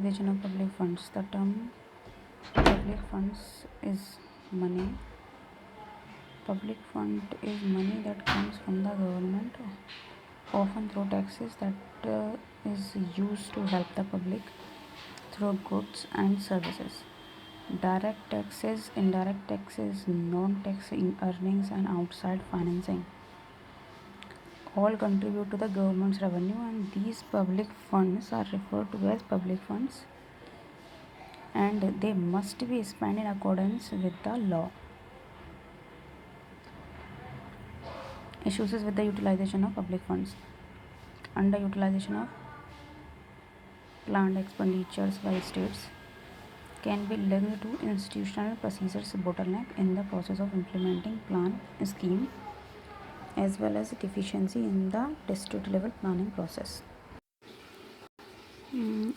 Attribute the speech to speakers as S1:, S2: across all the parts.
S1: Utilization of public funds. The term public funds is money. Public fund is money that comes from the government, often through taxes, that is used to help the public through goods and services. Direct taxes, indirect taxes, non-tax earnings, and outside financing all contribute to the government's revenue, and these public funds are referred to as public funds, and they must be spent in accordance with the law. Issues with the utilization of public funds. Underutilization of planned expenditures by states can be linked to institutional procedures bottleneck in the process of implementing plan scheme, as well as deficiency in the district level planning process. And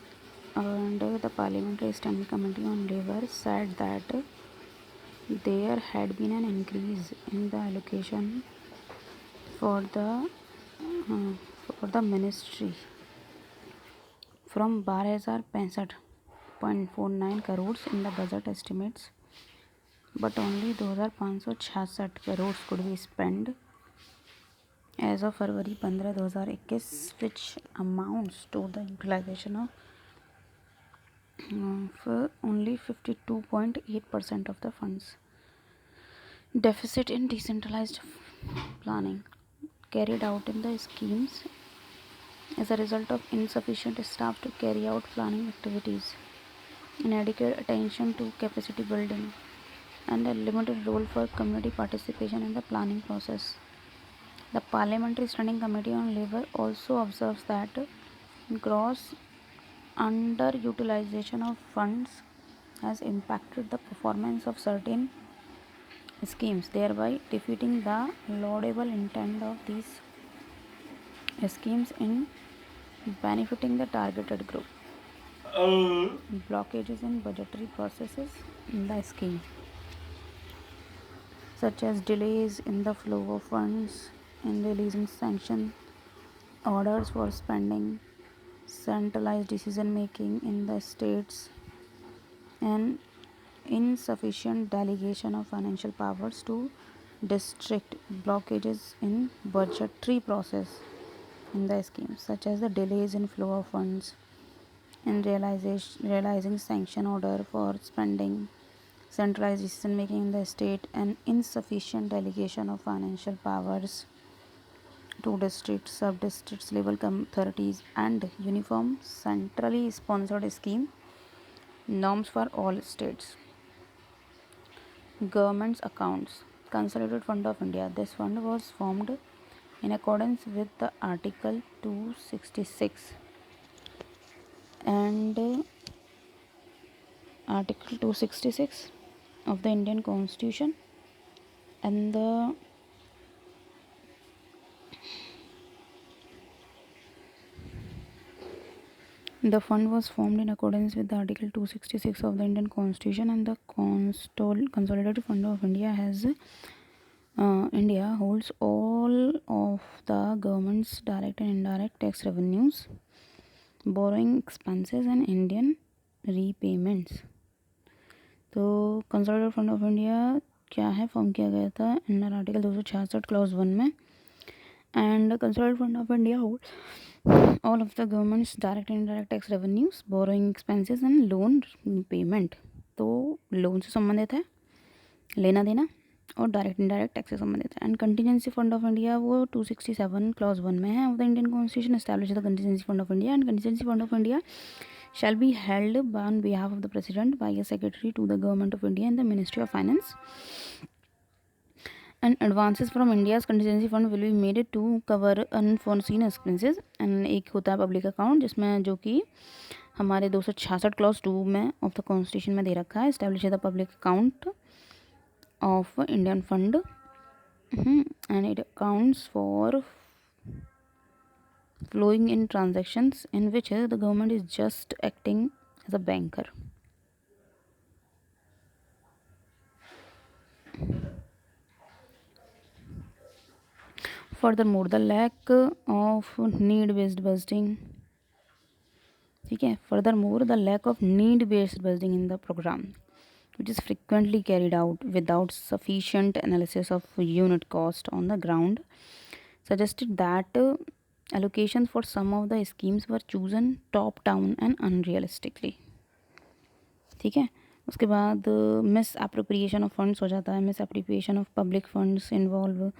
S1: the Parliamentary Standing Committee on Labour said that there had been an increase in the allocation for the ministry from 12,065.49 crores in the budget estimates, but only 2,566 crores could be spent as of February 15, 2021, which amounts to the utilization of only 52.8% of the funds. Deficit in decentralized planning carried out in the schemes as a result of insufficient staff to carry out planning activities, inadequate attention to capacity building, and a limited role for community participation in the planning process. The Parliamentary Standing Committee on Labour also observes that gross underutilization of funds has impacted the performance of certain schemes, thereby defeating the laudable intent of these schemes in benefiting the targeted group. Blockages in budgetary processes in the scheme, such as delays in the flow of funds, in releasing sanction orders for spending, centralized decision making in the states, and insufficient delegation of financial powers to district. Blockages in budgetary process in the scheme, such as the delays in flow of funds, in realizing sanction order for spending, centralized decision making in the state, and insufficient delegation of financial powers to district, sub-districts level authorities, and uniform centrally sponsored scheme norms for all states. Government's accounts. Consolidated Fund of India. This fund was formed in accordance with the Article 266 and Article 266 of the Indian Constitution, and the fund was formed in accordance with the Article 266 of the Indian Constitution, and the Consolidated Fund of India has India holds all of the government's direct and indirect tax revenues, borrowing expenses, and Indian repayments. तो consolidated fund of India क्या है, form किया गया था under article 266 clause 1 में, and consolidated fund of India hold all of the governments direct and indirect tax revenues, borrowing expenses and loan payment. तो loan से संबंधित है, लेना देना, और डायरेक्ट इनडायरेक्ट टैक्स से संबंधित है. And contingency fund of India वो 267 क्लॉज 1 में है of the Indian constitution establish the contingency fund of India, and contingency fund of India shall be held on behalf of the President by a secretary to the Government of India and the Ministry of Finance. And advances from India's contingency fund will be made to cover unforeseen expenses. And एक होता है public account, जिसमें जो कि हमारे 266 clause 2 में of the constitution में दे रखा है, establish the public account of Indian fund, and it accounts for flowing in transactions in which the government is just acting as a banker. Furthermore, the lack of need-based budgeting ठीक है. Furthermore, the lack of need-based budgeting in the program, which is frequently carried out without sufficient analysis of unit cost on the ground, suggested that allocations for some of the schemes were chosen top down and unrealistically. ठीक है. उसके बाद miss appropriation of funds हो जाता है. Miss appropriation of public funds involve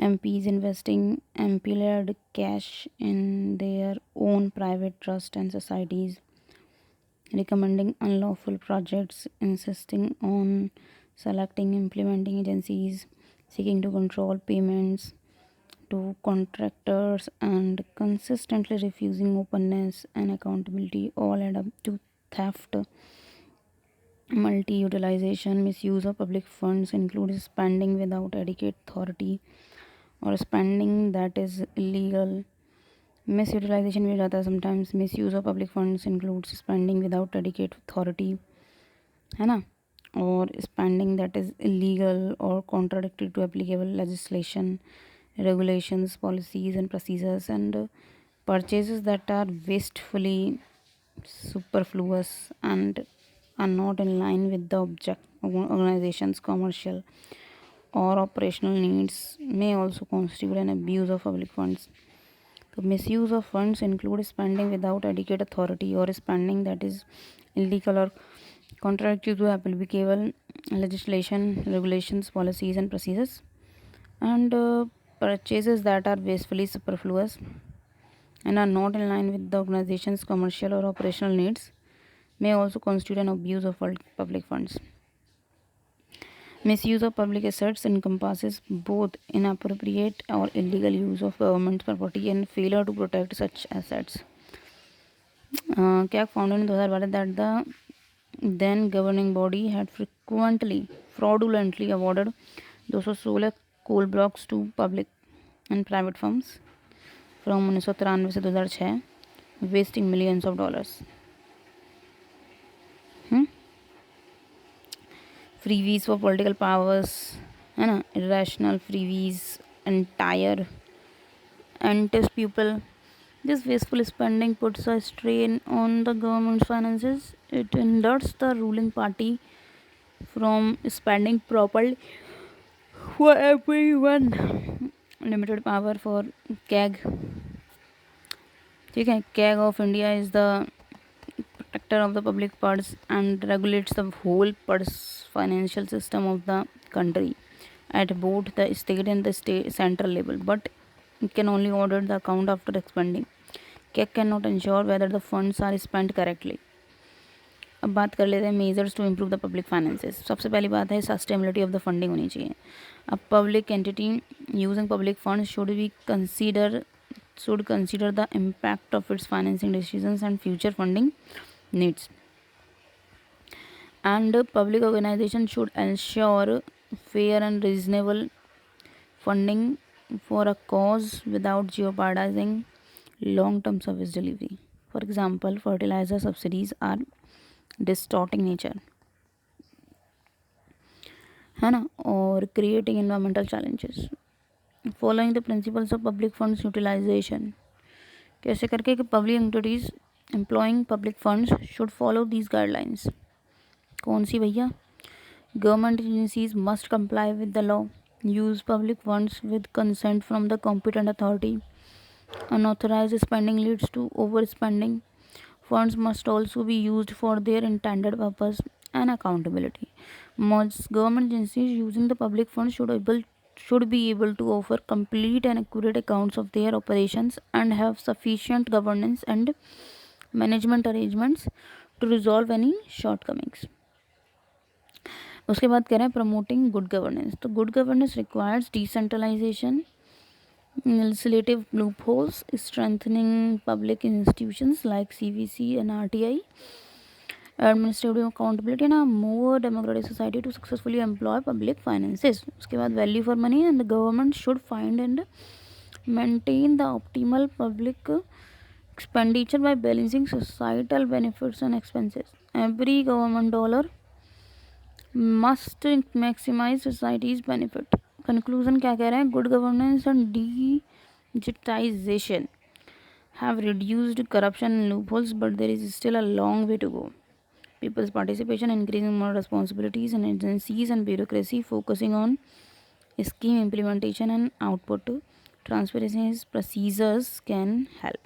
S1: MPs investing MP-led cash in their own private trust and societies, recommending unlawful projects, insisting on selecting implementing agencies, seeking to control payments to contractors, and consistently refusing openness and accountability all add up to theft. Multi-utilization, misuse of public funds includes spending without adequate authority or spending that is illegal. Misutilization भी हो जाता है sometimes. Misuse of public funds includes spending without adequate authority, है ना, or spending that is illegal or contradictory to applicable legislation, regulations, policies and procedures, and purchases that are wastefully superfluous and are not in line with the organization's commercial or operational needs may also constitute an abuse of public funds. The misuse of funds include spending without adequate authority or spending that is illegal or contradictory to applicable legislation, regulations, policies, and procedures, and purchases that are wastefully superfluous and are not in line with the organization's commercial or operational needs may also constitute an abuse of public funds. Misuse of public assets encompasses both inappropriate or illegal use of government property and failure to protect such assets. CAG found in 2012 that the then governing body had frequently fraudulently awarded 216 coal blocks to public and private firms from 1993 से 2006, wasting millions of dollars. Freebies for political powers, है ना, irrational freebies, entire antis pupil. This wasteful spending puts a strain on the government's finances. It hinders the ruling party from spending properly for everyone. Limited power for CAG. ठीक है. CAG of India is the protector of the public purse and regulates the whole purse financial system of the country at both the state and the central level, but it can only audit the account after expending. CAG cannot ensure whether the funds are spent correctly. अब बात कर लेते हैं measures to improve the public finances. सबसे पहली बात है sustainability of the funding होनी चाहिए. अब public entity using public fund should consider the impact of its financing decisions and future funding needs, and public organization should ensure fair and reasonable funding for a cause without jeopardizing long term service delivery. For example, fertilizer subsidies are distorting nature, है ना, और creating environmental challenges. Following the principles of public funds utilization, कैसे करके कि public entities employing public funds should follow these guidelines. कौन सी भैया? Government agencies must comply with the law, use public funds with consent from the competent authority. Unauthorized spending leads to overspending. Funds must also be used for their intended purpose and accountability. Most government agencies using the public funds should be able to offer complete and accurate accounts of their operations and have sufficient governance and management arrangements to resolve any shortcomings. उसके बाद कह रहे हैं promoting good governance. तो good governance requires decentralisation, legislative loopholes, strengthening public institutions like CVC and RTI, administrative accountability, and a more democratic society to successfully employ public finances. उसके बाद value for money, and the government should find and maintain the optimal public expenditure by balancing societal benefits and expenses. Every government dollar must maximize society's benefit. Conclusion क्या कह रहे हैं? Good governance and digitisation have reduced corruption and loopholes, but there is still a long way to go. People's participation, increasing more responsibilities and agencies and bureaucracy, focusing on scheme implementation and output. Transparency procedures can help.